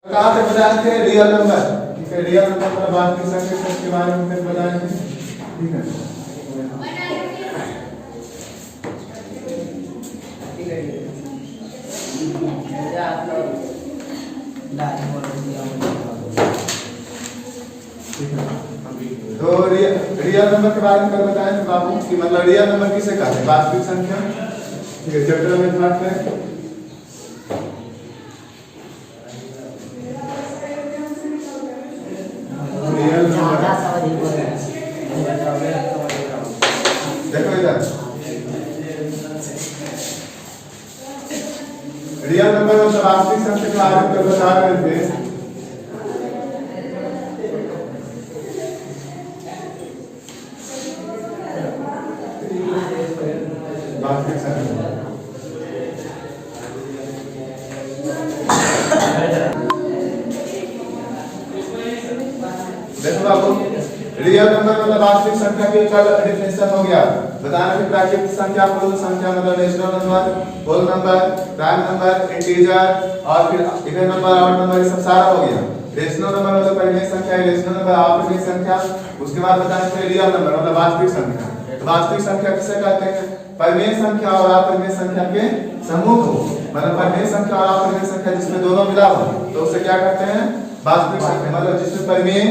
कहाँ से बताएंगे रियल नंबर, ठीक है। रियल नंबर का वास्तविक संख्या के बारे में फिर बताएंगे, ठीक है। तो रियल नंबर के बारे में कल बताएं बाबू कि मतलब रियल नंबर किसे कहते हैं, वास्तविक संख्या, ठीक है। चैप्टर में बात करें रियल नंबर। देखो इधर रियल नंबर मतलब वास्तविक संख्या के बारे में बता रहे थे। वास्तविक संख्या देखो बाबू, रियल नंबर मतलब वास्तविक संख्या की कल डेफिनेशन हो गया। बताना कि प्राकृतिक संख्या, पूर्ण संख्या मतलब natural number, whole number, prime number, integer और फिर इवन नंबर, ऑड नंबर, ये सब सारा हो गया। रेशनल नंबर मतलब परिमेय संख्या, रेशनल नंबर अपरिमेय संख्या। उसके बाद बताना कि रियल नंबर मतलब वास्तविक संख्या। तो वास्तविक संख्या किसे कहते हैं, परिमेय संख्या और अपरिमेय संख्या के समूह को, मतलब परिमेय संख्या और अपरिमेय संख्या जिसमें दोनों मिला हो तो उसे क्या कहते हैं, वास्तविक संख्या। मतलब जिसमें परिमेय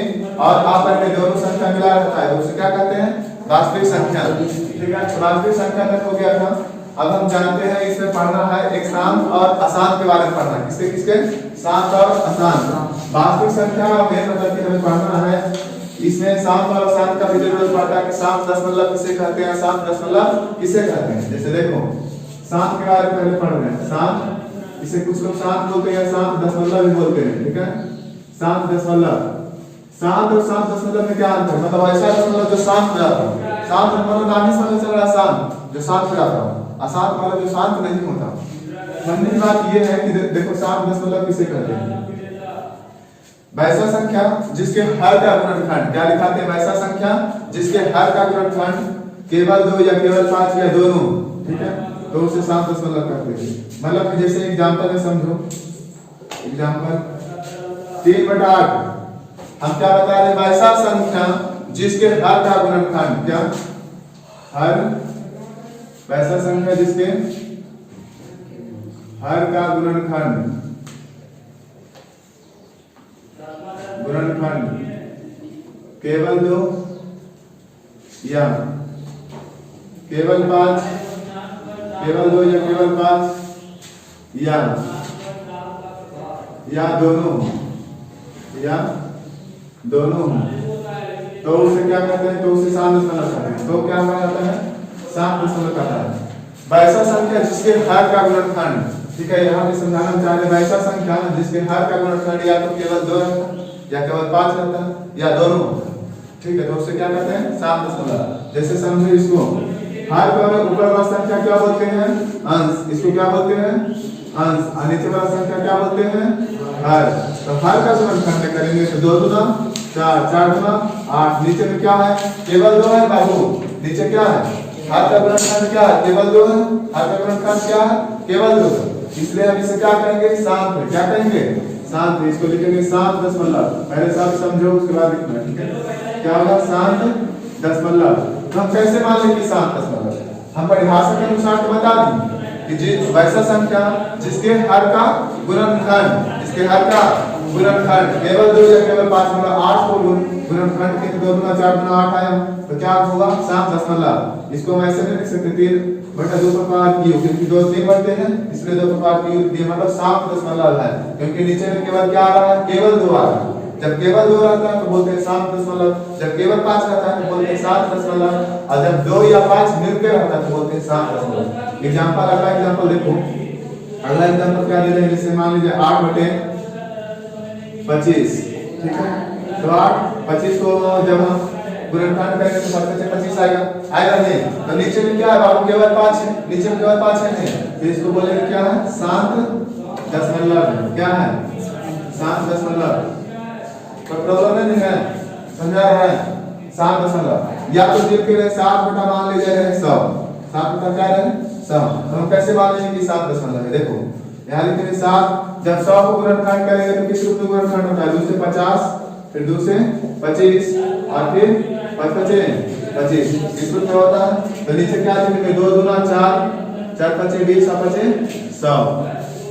और अपरिमेय दोनों संख्या मिला रहता है तो उसे क्या कहते हैं, वास्तविक संख्या, ठीक है। वास्तविक संख्या तक हो गया था। अब हम जानते हैं इसमें पढ़ना है एक शांत और अशांत के बारे में पढ़ना है। किसके किसके, शांत और अशांत। वास्तविक संख्या में मतलब कि हमें पढ़ना है इसमें शांत और अशांत का भी जरूरत पड़ता है कि शांत दशमलव किसे कहते हैं, शांत दशमलव किसे कहते हैं। जैसे देखो शांत के बारे में पहले पढ़ रहे हैं। शांत, इसे कुछ लोग शांत बोलते हैं, शांत दशमलव भी बोलते हैं, ठीक है। शांत दशमलव, शांत और शांत दशमलव में क्या अंतर, मतलब ऐसा दशमलव जो शांत हो जाता है। शांत मतलब नाम ही समझ चल रहा है, शांत जो शांत हो जाता है, अशांत मतलब जो शांत नहीं होता। समझने की बात ये है कि देखो शांत दशमलव किसे कहते हैं, वैसा संख्या जिसके हर का गुणनखंड, क्या लिखाते हैं, वैसा संख्या जिसके हर का गुणनखंड केवल 2 या केवल 5 या दोनों, ठीक है, तो उसे शांत दशमलव कहते हैं। मतलब कि जैसे एग्जांपल में समझो, एग्जांपल 3/8 हम क्या बता रहे हैं, वैसा संख्या जिसके हर का गुणनखंड, क्या हर, वैसा संख्या जिसके हर का गुणनखंड केवल 2 या केवल 5, केवल 2 या केवल 5 या दोनों, या दोनों, तो उसे क्या कहते हैं, तो उसे शांत दशमलव कहते हैं। तो क्या माना जाता है, शांत दशमलव कहता है। वैसा संख्या जिसके हर का गुणनखंड, ठीक है, यहाँ पे समझाना चाह रहे हैं वैसा संख्या जिसके हर का गुणनखंड या तो केवल 2 रहता या केवल 5 रहता या दोनों, ठीक है, तो उसे क्या कहते हैं, शांत दशमलव। जैसे समझो इसको, हर का ऊपर वाला संख्या क्या बोलते हैं, अंश, इसको क्या बोलते हैं, अंश, और नीचे वाला संख्या क्या बोलते हैं, हर। तो हर का गुणनखंड करेंगे तो 2 दूना 4, 4 दूना 8, नीचे में क्या है, केवल 2 है बाबू, नीचे क्या है, हर का गुणनखंड क्या है, केवल 2 है, हर का गुणनखंड क्या है, केवल 2 है। इसलिए हम इसे क्या कहेंगे, शांत, क्या कहेंगे, शांत। इसको लिखेंगे शांत दशमलव, पहले सब समझो उसके बाद लिखना, ठीक है। क्या होगा, शांत दशमलव। तो हम कैसे मान लेंगे कि शांत दशमलव, हम परिभाषा के अनुसार तो बता दें कि वैसा संख्या जिसके हर का गुणनखंड, जिसके हर का गुणनखंड केवल 2 या केवल 5, मतलब 8 को गुणनखंड के 2 दूना 4 दूना 8 आया, तो क्या होगा, शांत दशमलव। इसको हम ऐसे नहीं लिख सकते 3/2 पर पावर क्यूब, क्योंकि 2 3 बढ़ते हैं इसलिए 2 पर पावर क्यूब दिया, मतलब शांत दशमलव है, क्योंकि नीचे में केवल क्या आ रहा है, केवल 2 आ रहा है। जब केवल 2 रहता है तो बोलते हैं शांत दशमलव, जब केवल 5 रहता है तो बोलते हैं शांत दशमलव, और जब 2 या 5 मिलकर रहता है तो बोलते हैं शांत दशमलव। एग्जांपल, अगला एग्जांपल देखो, अगला एग्जांपल क्या दे रहे हैं, जैसे मान लीजिए 8/25, ठीक है। तो 8/25 को जब हम गुणनखंड करेंगे तो सबसे 25 आएगा, आएगा नहीं, तो नीचे में क्या है बाबू, केवल 5 है, नीचे में केवल 5 है नहीं, तो इसको बोलेंगे क्या है, शांत दशमलव, क्या है, शांत दशमलव। कोई प्रॉब्लम नहीं है, समझा रहा है, शांत दशमलव। या तो दिल के 7 बटा मान लीजिए 100, 7 बटा क्या है 100, तो हम कैसे मान लेंगे कि 7 दशमलव है। देखो यहाँ लिखेंगे 7। जब 100 को गुणनखंड करेंगे तो किस रूप में गुणनखंड होता है? 2 से 50, फिर 2 से 25 और फिर 5 बचे 25, इस रूप में होता है। तो नीचे क्या लिखेंगे? 2 दूना 4, 4 पचे 20 और पचे 100,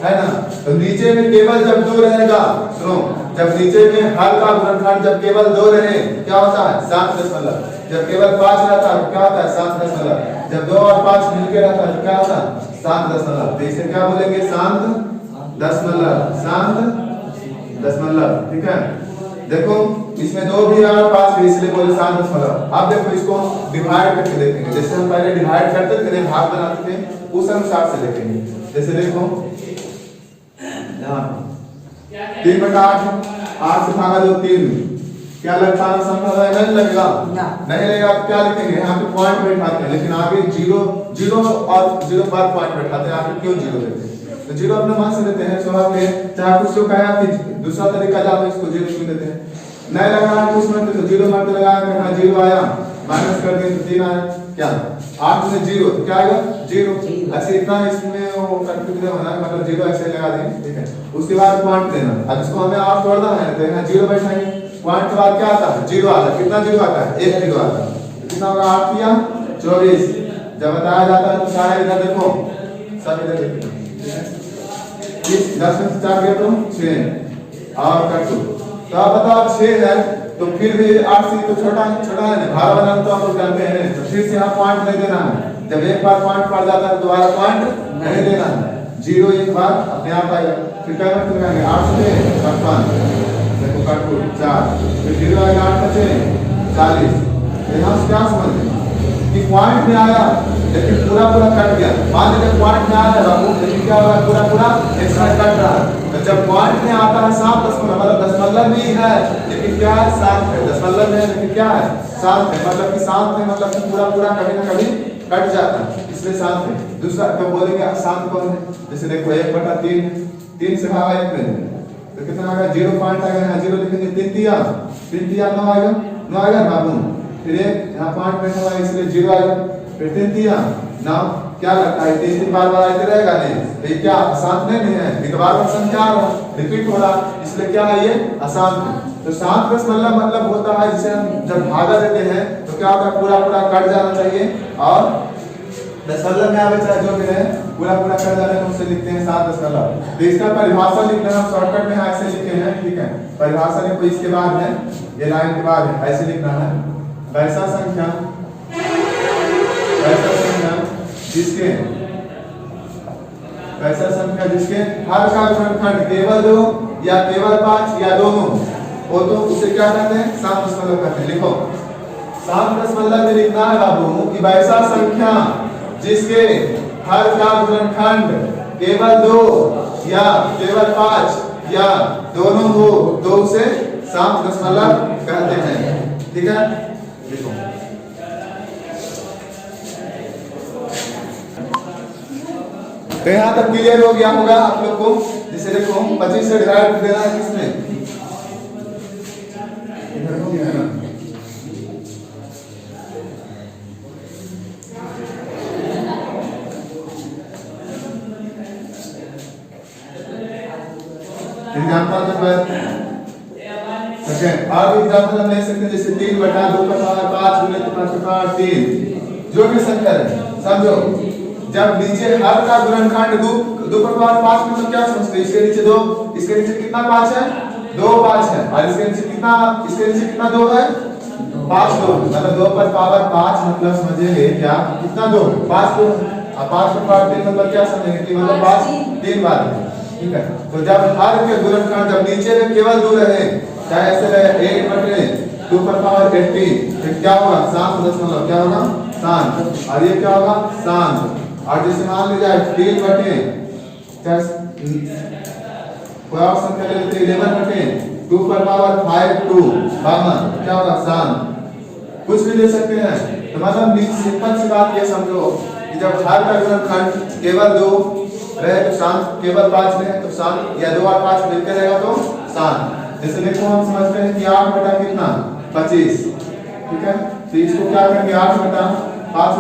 है ना। तो नीचे में केवल जब 2 रहेगा, सुनो, जब नीचे में हर का गुणनखंड जब केवल 2 रहे क्या होता है? 7 दशमलव। जब केवल 5 रहता है क्या होता है? 7 दशमलव। जब 2 और 5 मिलकर रहता है क्या होता है? 7 दशमलव। तो इसे क्या बोलेंगे? शांत दशमलव, शांत दशमलव, ठीक है। देखो इसमें 2 भी और 5 भी, इसलिए बोले शांत दशमलव। अब देखो इसको डिवाइड करके देखेंगे, जैसे हम पहले डिवाइड करते थे, भाग बनाते थे, उस अनुसार से देखेंगे। जैसे देखो यहाँ 3/8, 8 से भागा 2 3, क्या लगता है? संभव है? नहीं लगेगा, नहीं लगेगा। क्या लिखेंगे? यहाँ पे पॉइंट बैठाते हैं, लेकिन आगे 0 0 और 0 पर पॉइंट बैठाते हैं। आगे क्यों 0 लेते हैं? तो 0 अपने मन से लेते हैं, स्वभाव में। चाहे कुछ लोग कहे कि दूसरा तरीका जाओ, इसको 0 क्यों लेते हैं? नहीं लगाना कुछ मत, तो 0 मत लगाया, हाँ 0 आया, माइनस कर दें तो 3 आया, क्या 8 में 0 तो क्या आएगा? 0। ऐसे इतना इसमें वो कंफ्यूजन होना है, मतलब 0 ऐसे लगा देंगे, ठीक है। उसके बाद पॉइंट देना। अब इसको हमें और तोड़ना है, तो यहाँ 0 बैठाएंगे, पॉइंट के बाद क्या आता है? 0 आता है। कितना 0 आता है? 1 0 आता है। कितना होगा? 8 या 24। जब बताया जाता है तो सारे इधर देखो, सब इधर देखो, 10 में से 4 गया तो 6 और काटो। तो आप बताओ 6 है, तो फिर भी 8 से तो छोटा है ना, भाग बनाना तो आप लोग जानते हैं। तो फिर से यहाँ पॉइंट नहीं देना है। जब एक बार पॉइंट पड़ जाता है दोबारा पॉइंट नहीं देना है। 0 एक बार अपने आप आएगा, फिर क्या करते रहेंगे? 8 से 55, देखो काटो 4, फिर 0 आएगा, 8 बचे 40। यहाँ से क्या समझ कि पॉइंट में आया लेकिन पूरा कट गया। मान लीजिए पॉइंट में आया बाबू, लेकिन क्या होगा? पूरा एक्स्ट्रा कट रहा है। तो जब पॉइंट में आता है 7 दशमलव, मतलब दशमलव भी है लेकिन क्या है? 7 है। दशमलव है लेकिन क्या है? 7 है। मतलब कि 7 में मतलब कि पूरा कभी ना कभी कट जाता है, इसलिए 7 है। दूसरा तो बोलेंगे 7 कौन है? जैसे देखो 1/3 है, 3 से भागा 1 में तो कितना आएगा? 0 पॉइंट आएगा, यहाँ 0 लिखेंगे, 3 तिया 9 आएगा, 9 आएगा बाबू। फिर एक यहाँ पॉइंट बैठा हुआ है इसलिए 0 आएगा, फिर 3 तिया 9। क्या लगता है? 3 बार आते रहेगा नहीं, ये क्या अशांत नहीं है? एक बार संख्या रिपीट हो रहा, इसलिए क्या है? ये अशांत है। तो 7 दशमलव मतलब होता है जिसे हम जब भागा देते हैं तो क्या होता है? पूरा कट जाना चाहिए, और दशमलव में आवे चाहे जो भी है पूरा कट जाना, तो उसे लिखते हैं 7 दशमलव। तो इसका परिभाषा लिखना हम शॉर्टकट में ऐसे लिखे हैं, ठीक है। परिभाषा में कोई इसके बाद है, ये लाइन के बाद है, ऐसे लिखना है। वैसा संख्या जिसके हर का गुणनखंड केवल 2 या केवल 5 या दोनों हो, तो उसे क्या कहते हैं? 7 दशमलव कहते हैं। लिखो 7 दशमलव में लिखना है बाबू कि वैसा संख्या जिसके हर का गुणनखंड केवल 2 या केवल 5 या दोनों हो, तो उसे 7 दशमलव कहते हैं, ठीक है। लिखो तो यहाँ तक क्लियर हो गया होगा आप लोग को। जैसे देखो 25 से डिवाइड देना है किसमें? Example number second. और एग्जाम्पल हम ले सकते हैं, जैसे 3/2/5 गुणे 5/3, जो भी संख्या है समझो। जब नीचे हर का गुणनखंड 2/5 में तो क्या समझते हैं? इसके नीचे 2, इसके नीचे कितना 5 है? 2 5 है, और इसके नीचे कितना 2 है? 5 2, मतलब 2/5 मतलब समझेंगे क्या? कितना 2? 5 2, और 5/3 मतलब क्या समझेंगे कि मतलब 5 3 बार है, ठीक है। तो जब हर के गुणनखंड जब नीचे में केवल 2 रहे, चाहे ऐसे रहे 1/2/80, तो क्या होगा? 7 दशमलव क्या होगा? 7। और ये क्या होगा? 7। और जैसे मान लीजिए 3 बटे कोई और संख्या ले लेते 11/2/5 क्या होगा? 7। कुछ भी ले सकते हैं। तो मतलब सिंपल सी बात ये समझो कि जब हर का गुणनखंड केवल 2 रहे तो 7, केवल 5 रहे तो 7, या 2 और 5 मिलकर रहेगा तो 7। जैसे देखो हम समझते हैं कि 8 बटा कितना? 25, ठीक है। तो इसको क्या करेंगे? 8 बटा 5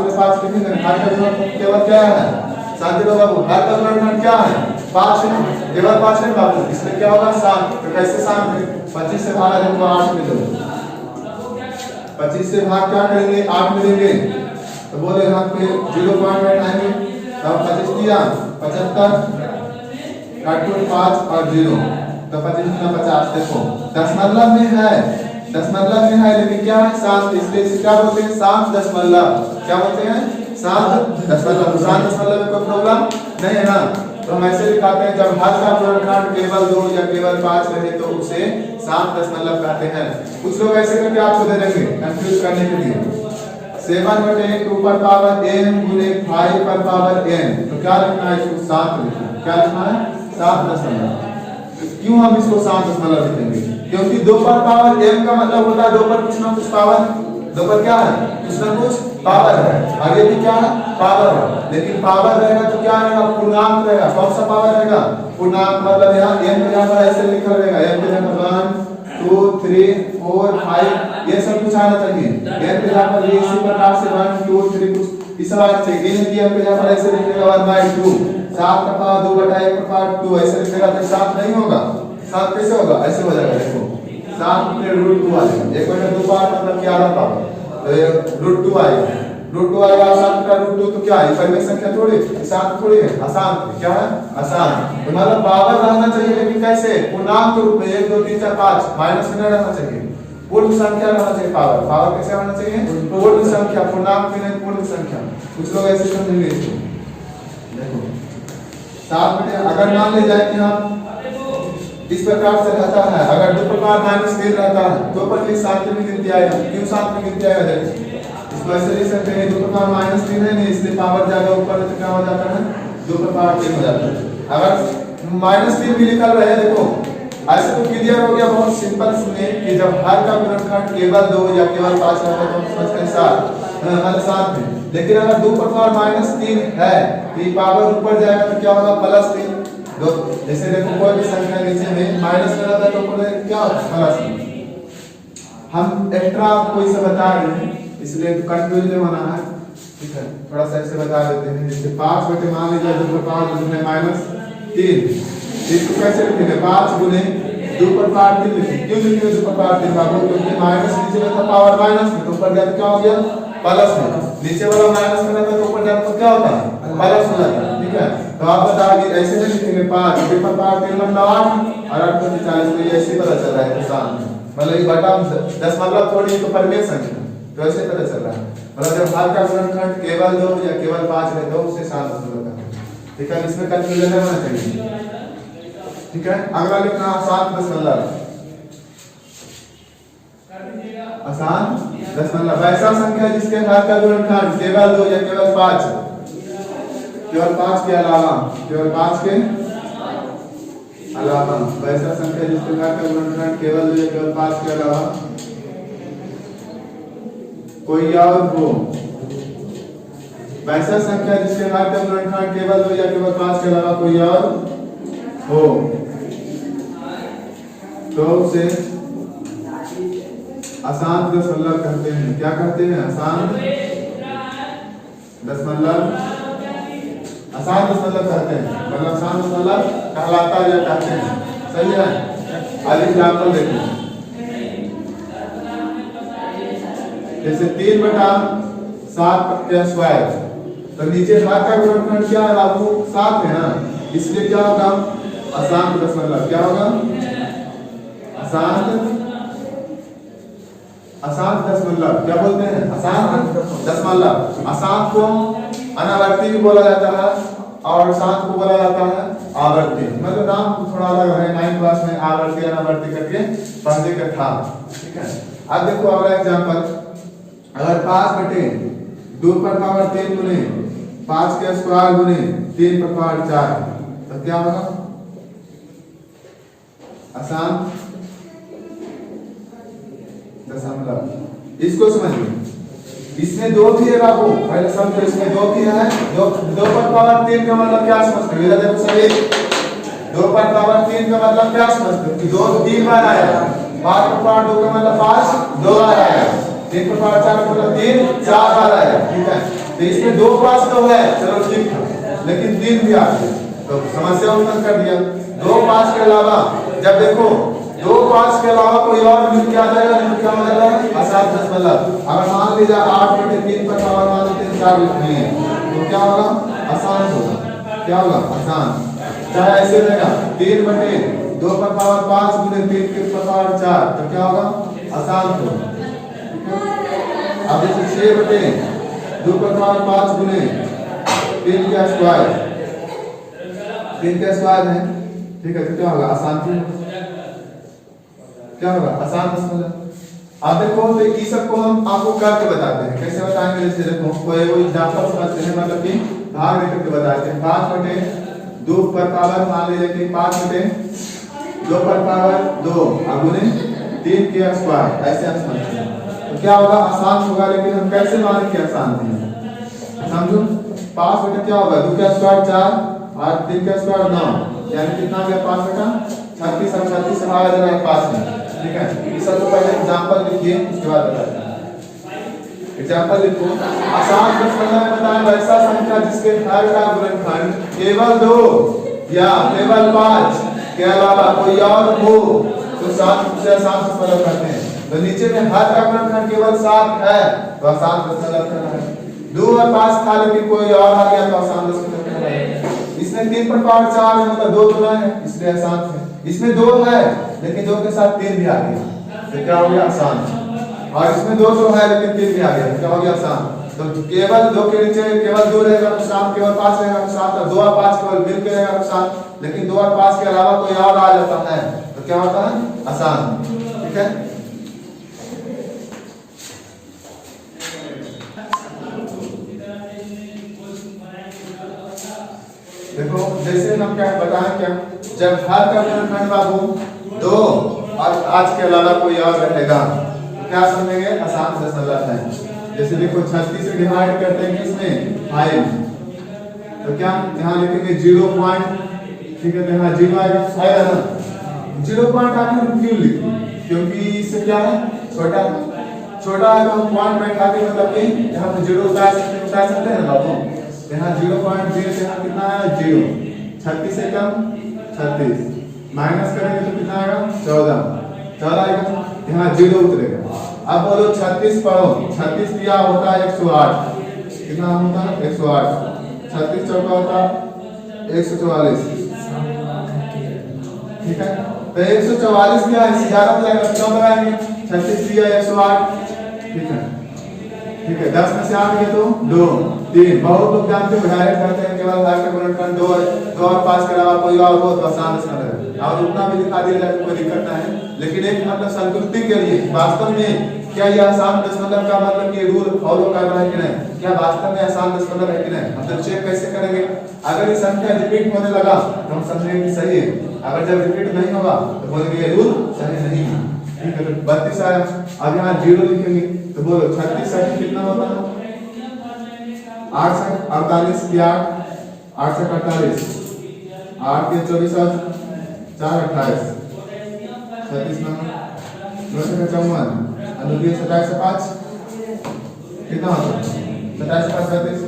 लिखेंगे। हर का गुणनखंड केवल क्या है? शांति बाबू, हर का गुणनखंड क्या है? 5 केवल 5 नहीं बाबू, इसमें क्या होगा 7। तो कैसे 7 में 25 से भागा देखो 8 में दो, 25 से भाग क्या करेंगे 8 में देंगे, तो बोले यहाँ पे 0 पॉइंट बैठाएंगे, तब 25 दिया 75 काटो 5 और 0, तो 25 गुना 50। देखो दशमलव में है, दशमलव में है लेकिन क्या है 7, इसलिए इसे क्या बोलते हैं 7 दशमलव, क्या बोलते हैं 7 दशमलव। 7 दशमलव में कोई प्रॉब्लम नहीं है ना, तो हम ऐसे दिखाते हैं जब हर का पूर्णांक केवल 2 या केवल 5 रहे तो उसे 7 दशमलव कहते हैं। कुछ लोग ऐसे करके आपको दे देंगे कंफ्यूज करने के लिए 7/2 पर पावर n गुने 5 पर पावर n, तो क्या लिखना है इसको 7 लिखना है, क्या लिखना है 7 दशमलव। क्यों हम इसको 7 दशमलव लिखेंगे, क्योंकि 2 पर पावर m का मतलब होता है 2 पर कुछ ना कुछ पावर, 2 पर क्या है कुछ ना कुछ पावर है, आगे भी क्या है पावर है, लेकिन पावर रहेगा तो क्या रहेगा पूर्णांक रहेगा। कौन सा पावर रहेगा पूर्णांक, मतलब यहाँ m के यहाँ पर ऐसे लिखा रहेगा m के यहाँ पर 1 2 3 4 5 ये सब कुछ आना चाहिए, m के यहाँ पर इसी प्रकार से 1 2 3 कुछ इस बात से m के यहाँ पर ऐसे लिखेगा 1/2, 7 का पावर 2/1 का पावर 2 ऐसे लिखेगा तो 7 नहीं होगा। 7 कैसे होगा, ऐसे हो जाएगा, देखो 7 में √2 आ जाएगा, 1/2 पावर मतलब 11 पावर, तो √2 आएगा, √2 आएगा। 7 का √2 तो क्या है परिमेय संख्या थोड़ी, 7 थोड़ी है आसान, क्या है आसान, तो मतलब पावर रहना चाहिए लेकिन कैसे पूर्णांक रूप में 1 2 3 4 5 माइनस में रहना चाहिए, पूर्ण संख्या रहना चाहिए। पावर पावर कैसे रहना चाहिए पूर्ण संख्या, पूर्णांक में नहीं पूर्ण संख्या। कुछ लोग ऐसे समझेंगे इसको, देखो 7 अगर मान ले जाए कि हम इस प्रकार से रहता है, अगर 2 पर पावर -3 रहता है तो पर भी 7 में गिनती आएगा, क्यों 7 में गिनती आएगा, देखो इसको ऐसे लिख सकते हैं 2 पर पावर -3 है नहीं इसलिए पावर ज्यादा ऊपर तो क्या हो जाता है 2 पर पावर 3 हो जाता है। अगर -3 भी लिखा रहे देखो ऐसे तो क्लियर हो गया, बहुत सिंपल। सुनिए कि जब हर का गुणनखंड केवल 2 या केवल 5 रहता है तो हम समझते हैं 7 में, लेकिन अगर 2 पर पावर -3 है तो ये पावर ऊपर जाएगा तो क्या होगा +3। दो जैसे देखो कोई भी संख्या नीचे में माइनस में रहता है तो ऊपर क्या होगा +3। हम एक्स्ट्रा आपको इसे बता रहे हैं इसलिए कंफ्यूज नहीं होना है, ठीक है, थोड़ा सा ऐसे बता देते हैं। जैसे 5 बटे मान लीजिए 2 पर पावर -3, इसको कैसे लिखेंगे 5 गुने 2 पर पावर 3 लिखेंगे। क्यों लिखेंगे 2 पर पावर 3 बाबू, क्योंकि माइनस नीचे में था पावर माइनस में तो ऊपर गया तो क्या हो गया प्लस में, नीचे वाला माइनस में रहता तो ऊपर जाता तो क्या होता प्लस हो जाता, ठीक है। तो आप बताइए ऐसे नहीं लिखेंगे 5 2 पर पावर 3 मतलब 8 और 8 को 40 तो ये ऐसे पता चल रहा है किसान में, मतलब ये बटा दशमलव थोड़ी तो परिमेय संख्या तो ऐसे पता चल रहा है, मतलब जब हर का गुणनखंड केवल 2 या केवल 5 है तो उसे 7 दशमलव का, ठीक है, इसमें कंफ्यूजन नहीं होना चाहिए, ठीक है। अगला लिखना 7 दशमलव, आसान दशमलव वैसा संख्या जिसके हर का गुणनखंड केवल 2 या केवल 5, केवल 5 के अलावा, केवल 5 के अलावा वैसा संख्या जिसके हर का गुणनखंड केवल 2 या केवल 5 के अलावा कोई और हो, वैसा संख्या जिसके हर का गुणनखंड केवल 2 या केवल 5 के अलावा कोई और हो तो उसे आसान दशमलव कहते हैं। क्या कहते हैं आसान दशमलव, आसान दशमलव कहते हैं, मतलब आसान दशमलव कहलाता है या कहते हैं, सही है। आज एग्जाम्पल देखो, जैसे 3/7 का स्क्वायर, तो नीचे हर का गुणनखंड क्या है बाबू 7 है ना, इसलिए क्या होगा आसान दशमलव, क्या होगा आसान दशमलव, क्या बोलते हैं आसान दशमलव। आसान को अनावर्ती भी बोला जाता है और शांत को बोला जाता है आवर्ती, मतलब नाम थोड़ा अलग है, 9th क्लास में आवर्ती अनावर्ती करके पढ़ने का था, ठीक है। अब देखो अगला एग्जांपल, अगर 5/2 पर पावर 3 गुने 5 के स्क्वायर गुने 3 पर पावर 4 तो क्या होगा आसान दशमलव। इसको समझिए, इसमें 2 भी है बाबू, पहले समझो इसमें 2 भी है, 2 पर पावर 3 का मतलब क्या समझते हो, इधर देखो सभी 2 पर पावर 3 का मतलब क्या समझते हो कि 2 3 बार आया, 5 पर पावर 2 का मतलब 5 2 बार आया, 3 पर पावर 4 का मतलब 3 4 बार आया, ठीक है। तो इसमें 2 5 तो है, चलो ठीक है, लेकिन 3 भी आ गया, तो समस्या उत्पन्न कर दिया। 2 5 के अलावा जब देखो 2 5 के अलावा कोई और बिंदु क्या आ जाएगा, बिंदु क्या हो जाएगा असात दशमलव। अगर मान लीजिए 8/3 पर पावर मान लो 3/4 लिखनी है तो क्या होगा आसान होगा, क्या होगा आसान। चाहे ऐसे रहेगा 3/2 पर पावर 5 गुने 3 पर पावर 4 तो क्या होगा आसान होगा। अब देखिए 6/2 पर पावर 5 गुने 3 का स्क्वायर, 3 का स्क्वायर है, ठीक है, तो क्या होगा आसान, क्या होगा आसान दशमलव। अब देखो तो ये सब को हम आपको करके बताते हैं, कैसे बताएंगे, जैसे देखो कोई एग्जांपल समझते हैं, मतलब कि भाग लेकर के बताते हैं। 5/2 पर पावर मान लीजिए कि 5/2 पर पावर 2 गुने 3 का स्क्वायर, ऐसे हम समझते हैं तो क्या होगा आसान होगा। लेकिन हम कैसे माने कि आसान है, समझो 5 क्या होगा 2 का स्क्वायर 4 और 3 का स्क्वायर 9, यानी कितना हो गया 5 36 और 36 से भागा जाएगा 5 में, ठीक है। इस सब को पहले एग्जांपल लिखिए, उसके बाद बताते हैं। एग्जांपल लिखो, आसान दशमलव में बताएं वैसा संख्या जिसके हर का गुणनखंड केवल 2 या केवल 5 के अलावा कोई और हो तो 7 से आसान दशमलव कहते हैं। तो नीचे में हर का गुणनखंड केवल 7 है तो आसान दशमलव कहना है। 2 और 5 था लेकिन कोई और आ गया तो आसान दशमलव कहना है। इसमें 3 पर पावर 4 है, मतलब 2 तो है इसलिए आसान है। इसमें 2 है लेकिन 2 के साथ 3 भी आ गया तो क्या हो गया आसान। और इसमें 2 तो है लेकिन 3 भी आ गया तो क्या हो गया आसान। तो केवल 2 के नीचे केवल 2 रहेगा तो आसान, केवल 5 रहेगा तो आसान, तो 2 और 5 केवल मिल के रहेगा तो आसान, लेकिन 2 और 5 के अलावा कोई और आ जाता है तो क्या होता है आसान, ठीक है। देखो जैसे हम क्या बताएं, क्या जब हर का गुणनखंड बाबू 2 और 5 के अलावा कोई और रहेगा तो क्या समझेंगे आसान दशमलव है। जैसे देखो 36 से डिवाइड करते हैं किसमें 5, तो क्या यहाँ लिखेंगे 0 पॉइंट, ठीक है, तो यहाँ 0 आएगा, आएगा ना 0 पॉइंट आगे हम क्यों लिखें, क्योंकि इससे क्या है छोटा है तो हम पॉइंट बैठा के मतलब कि यहाँ पे 0 उतार सकते हैं ना बाबू। यहाँ 0.0 से यहाँ कितना है 0, 36 से कम 36 माइनस करेंगे तो कितना आएगा 14 आएगा, यहाँ 0 उतरेगा। अब बोलो 36 पढ़ो, 36 दिया होता है 108, कितना होता है 108, 36 चौका होता है 144, ठीक है। तो 144 क्या है ज्यादा हो जाएगा, क्यों लगाएंगे 36 दिया 108, ठीक है, ठीक है। 10 में से 8 गए तो 2 3, बहुत लोग जानते हो डायरेक्ट करते हैं केवल हर का गुणनखंड 2 और 5 के अलावा कोई और हो तो आसान दशमलव है, और उतना भी दिखा दिया जाए तो कोई दिक्कत नहीं है। लेकिन एक मतलब संतुष्टि के लिए वास्तव में क्या ये आसान दशमलव का मतलब ये रूल फॉलो कर रहा है कि नहीं, क्या वास्तव में आसान दशमलव है कि नहीं, हम तो चेक कैसे करेंगे। अगर ये संख्या रिपीट होने लगा तो हम समझेंगे कि सही है, अगर जब रिपीट नहीं होगा तो बोलेंगे ये रूल सही नहीं है, ठीक है। 32 आया, अब यहाँ 0 लिखेंगे तो बोलो 36 से कितना होता है 8 से 48 की 8 से 48, 8 के 24 और 4 28, 36 9 से 54, अनुदिन 27 से 5 कितना होता है 27 से 5 32,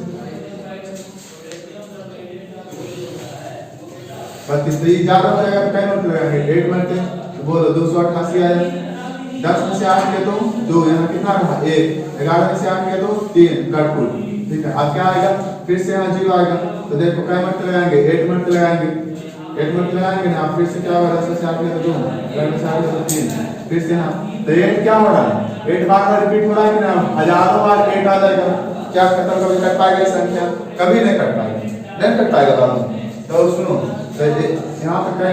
32 तो ये ज्यादा हो जाएगा तो क्या नोट लगाएंगे 8 बनते तो बोलो 288 आया। 10 में से 8 के तो 2, यहाँ कितना रहा 1, 11 में से 8 के तो 3 कटपुट, ठीक है। अब क्या आएगा फिर से यहाँ 0 आएगा तो देखो क्या मल्टी लगाएंगे 8 मल्टी लगाएंगे, 8 मल्टी लगाएंगे ना, फिर से क्या होगा 10 में से 8 के तो 2, 11 में से 8 के तो 3, फिर से यहाँ तो 8 क्या हो रहा है 8 बार रिपीट हो रहा है कि ना, हजारों बार 8 आ जाएगा, क्या खत्म कभी कट पाएगा संख्या, कभी नहीं कट पाएगा, नहीं कट पाएगा बाबू। तो सुनो तो यहाँ पे क्या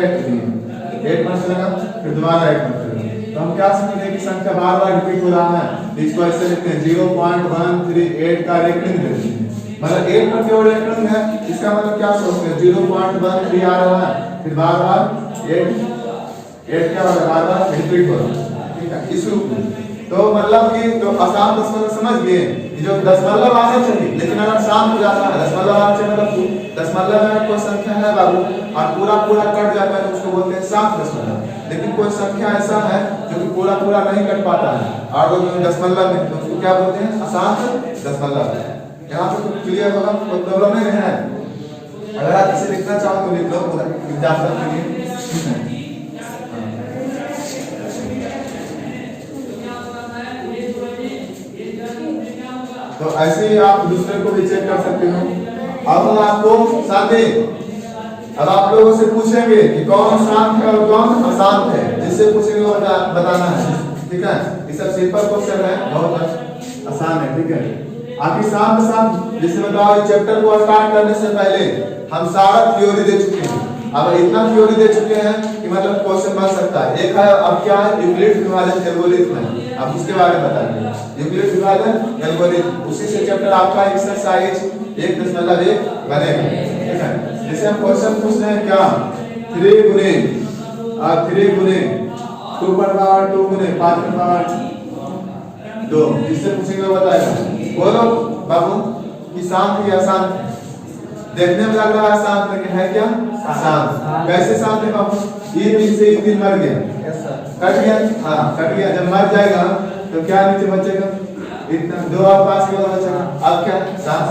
8 मल्टी लगा फिर दोबारा 8 मल्टी लगा, तो हम क्या समझते हैं कि संख्या बार बार रिपीट हो रहा है, इसको ऐसे लिखते हैं 0.138 का रेखिक मतलब 1 पर केवल रेखिक है, इसका मतलब क्या सोचते हैं 0.13 आ रहा है फिर बार बार 8 क्या हो रहा है बार बार रिपीट हो रहा है, ठीक है, इस रूप में। तो मतलब कि तो आसान दशमलव समझ गए कि जो दशमलव आने चाहिए लेकिन अगर शांत हो जाता है दशमलव आने चाहिए मतलब दशमलव में कोई संख्या है बाबू और पूरा कट जाता है तो उसको बोलते हैं शांत दशमलव। लेकिन कोई संख्या ऐसा है जो कि पूरा नहीं कट पाता है और वो दशमलव में तो उसको क्या बोलते हैं अशांत दशमलव। यहाँ पे क्लियर होगा, कोई प्रॉब्लम नहीं है। अगर आप इसे लिखना चाहो तो लिख एग्जाम्पल के लिए। तो ऐसे ही आप दूसरे को भी चेक कर सकते हो। अब हम आपको साथी अब आप लोगों से पूछेंगे कि कौन शांत है और कौन अशांत है, जिससे पूछेंगे वो बताना है, ठीक है। ये सब सिंपल क्वेश्चन है, बहुत आसान है, ठीक है। आखिर शांत शांत जैसे बताओ, इस चैप्टर को स्टार्ट करने से पहले हम सारा थ्योरी दे चुके हैं। अब इतना थ्योरी दे चुके हैं कि मतलब क्वेश्चन बन सकता है। एक है अब क्या है, यूक्लिड विभाजन एल्गोरिथम है, अब उसके बारे में बताएंगे। यूक्लिड विभाजन एल्गोरिथम, उसी से चैप्टर आपका एक्सरसाइज 1.1 बनेगा, ठीक है। जैसे हम क्वेश्चन पूछ रहे हैं क्या, 3 गुने 2 पर पावर 2 गुने 5 पर पावर 2, जिससे पूछेंगे वो बताएगा। बोलो बाबू कि शांत या अशांत? देखने में लग रहा है शांत, लेकिन है क्या शांत? कैसे शांत है बाबू? ये 3 से 1 दिन मर गया, कट गया, हाँ कट गया। जब मर जाएगा तो क्या नीचे बचेगा? इतना 2 और 5 के बाद बचेगा। अब क्या शांत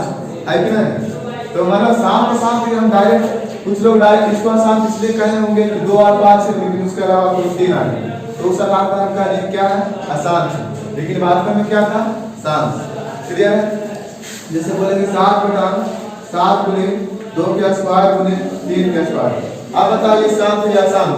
है कि नहीं? तो मतलब शांत शांत हम डायरेक्ट, कुछ लोग डायरेक्ट इसको शांत इसलिए कहे होंगे कि 2 और 5 से, लेकिन उसके अलावा कोई 3 आ गया तो उस आकार का नियम क्या है, अशांत है। लेकिन वास्तव में क्या था, शांत। क्लियर है? जैसे बोलेंगे 7 गुने 2 के स्क्वायर गुने 3 के स्क्वायर। अब बताइए शांत या अशांत?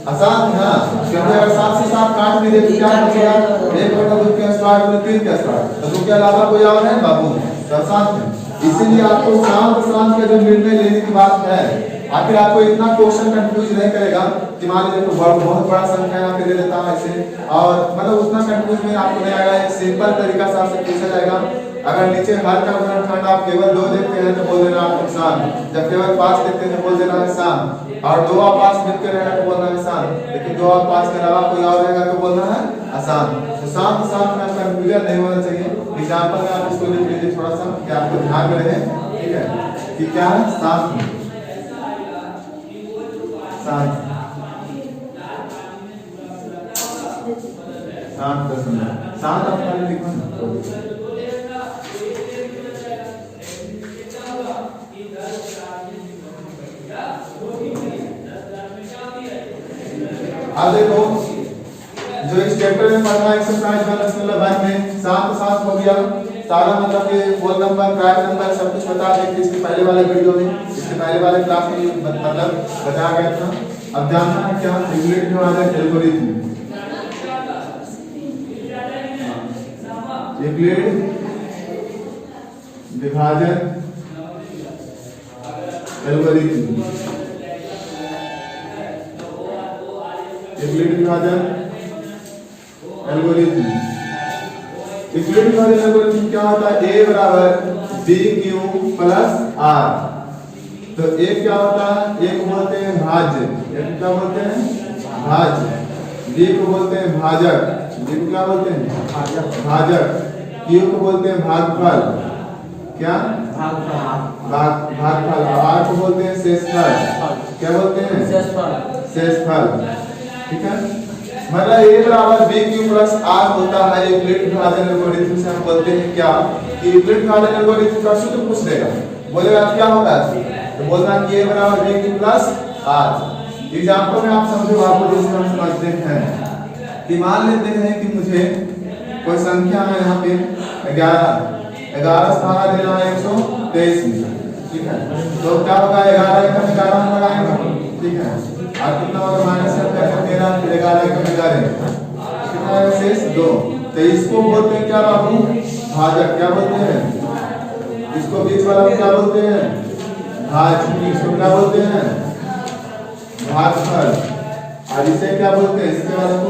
अशांत है ना, क्योंकि अगर 7 से 7 काट भी दे तो क्या बचेगा, 1/2 के स्क्वायर गुने 3 के स्क्वायर, तो 2 के अलावा कोई और है बाबू? तो अशांत है। इसीलिए आपको शांत शांत का जो निर्णय लेने की बात है, आखिर आपको इतना क्वेश्चन कंफ्यूज नहीं करेगा कि मान लीजिए तो बहुत बड़ा संख्या यहाँ पे दे देता है ऐसे, और मतलब उतना कंफ्यूज में आपको नहीं आएगा। एक सिंपल तरीका से आपसे पूछा जाएगा। अगर नीचे हर का गुणनखंड आप केवल 2 देखते हैं तो बोल देना आप शांत, जब केवल 5 देखते हैं तो बोल देना है शांत, और 2 और 5 मिलकर रहेगा तो बोलना है शांत, लेकिन 2 और 5 के अलावा कोई और रहेगा तो बोलना है अशांत। तो शांत शांत में आपका कंफ्यूजन नहीं होना चाहिए। एग्जाम्पल में आप इसको लिख लीजिए थोड़ा सा, कि आपको ध्यान में रहे, ठीक है, कि क्या है शांत, शांत शांत शांत आप खाली लिखो ना। अब देखो जो इस चैप्टर में पढ़ना एक्सरसाइज 1.1 में शांत शांत हो गया सारा, मतलब कि होल नंबर प्राइम नंबर सब कुछ बता दें। इसके पहले वाले वीडियो में, इसके पहले वाले क्लास में मतलब बताया गया था। अब जानना है क्या, यूक्लिड विभाजन एल्गोरिथम। यूक्लिड विभाजन एल्गोरिथम, यूक्लिड विभाजन एल्गोरिथम। यूक्लिड विभाजन एल्गोरिथम क्या होता है, A बराबर BQ प्लस R। तो A क्या होता है, A को बोलते हैं भाज्य, A को क्या बोलते हैं भाज्य, B को बोलते हैं भाजक, B को क्या बोलते हैं भाजक, Q को बोलते हैं भागफल, क्या भागफल, और R को बोलते हैं शेषफल, क्या बोलते हैं शेषफल, ठीक है। मतलब A बराबर BQ प्लस R होता है यूक्लिड विभाजन एल्गोरिथम से हम बोलते हैं क्या, कि यूक्लिड विभाजन एल्गोरिथम का सूत्र पूछ देगा, बोलेगा क्या होगा तो बोलना कि A बराबर BQ प्लस R। एग्जांपल में आप समझो, आपको जैसे हम समझते हैं कि मान लेते हैं कि मुझे कोई संख्या है यहाँ पे 11 से भागा देना है 123 में, ठीक है। तो क्या होगा, 11 का 11 में लगाएंगे, ठीक है, और कितना होगा माइनस 13, फिर 11 का 11 कितना है शेष 2। तो इसको बोलते हैं क्या बाबू, भाजक, क्या बोलते हैं इसको, बीच वाला को क्या बोलते हैं भाज्य, इसको क्या बोलते हैं भागफल, और इसे क्या बोलते हैं, इसके वाले को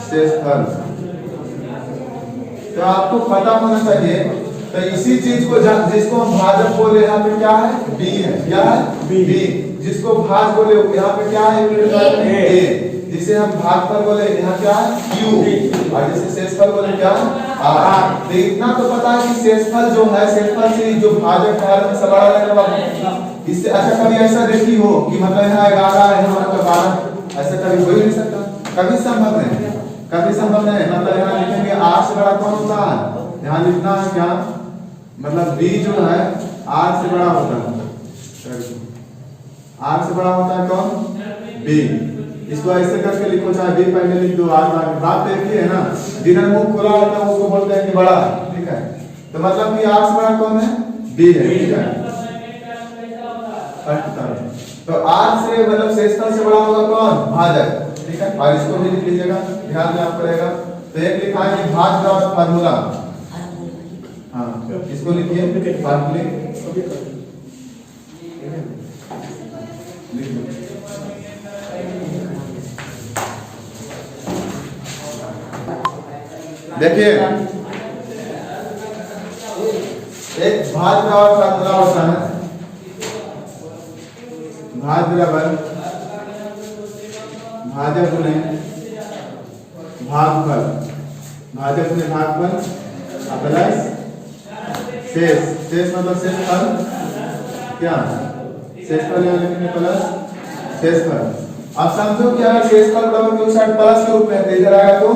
शेषफल। तो आपको पता होना चाहिए। तो इसी चीज को जिसको हम भाजक बोले, यहाँ पे क्या है B है, क्या है B, जिसको भाग बोले यहाँ पे क्या है A, जिसे हम भागफल बोले यहाँ क्या है Q, और जिसे शेषफल बोले क्या है R। तो इतना तो पता है कि शेषफल जो है, शेषफल से जो भाजक है में सब बड़ा रहेगा। इससे अच्छा कभी ऐसा देखी हो कि मतलब यहाँ 11 है यहाँ पर 12, ऐसा कभी हो ही नहीं सकता, कभी संभव नहीं, कभी संभव नहीं। मतलब यहाँ लिखेंगे R से बड़ा कौन होता है, यहाँ लिखना है क्या, मतलब B जो है R से बड़ा होता है, आर से बड़ा होता है कौन? बी। इसको ऐसे करके लिखो, चाहे बी पहले लिख दो, आर बाद में, बात एक ही है ना। जिधर मुंह खुला होता है उसको बोलते हैं कि बड़ा, ठीक है। तो मतलब कि आर से बड़ा कौन है? बी है, ठीक है। तो आर से मतलब शेषफल से बड़ा होगा कौन? भाजक, ठीक है। और इसको भी लिख लीजिएगा, ध्यान में आपको रहेगा। तो एक लिखा है कि भाज्य का फार्मूला, हाँ इसको लिखिए फार्मूले, देखिए एक भाज्य का फार्मूला होता है, भाज्य बराबर भाजक गुणे भागफल, भाजक गुणे भागफल प्लस शेष, शेष मतलब शेषफल, क्या शेषफल यहाँ लिखेंगे प्लस शेषफल। अब समझो कि अगर शेषफल बराबर की उस साइड प्लस के रूप में है, इधर आएगा तो